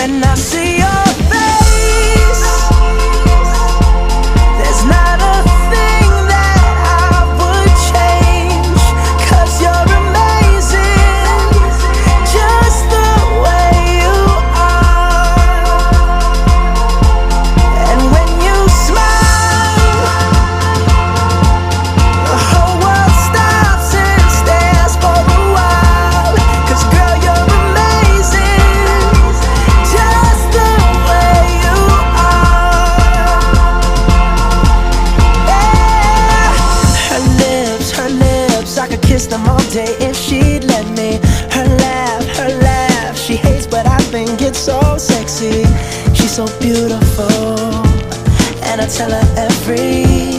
and I see your face. There's not a thing that I would change, 'cause you're amazing, just the way you are. And when you smile, the whole world stops and stares for a while, 'cause girl, you're amazing, just the way you are. Yeah. Her lips, I could kiss them all day if she'd let me. Her laugh, she hates but I think it's so sexy. She's so beautiful, and I tell her every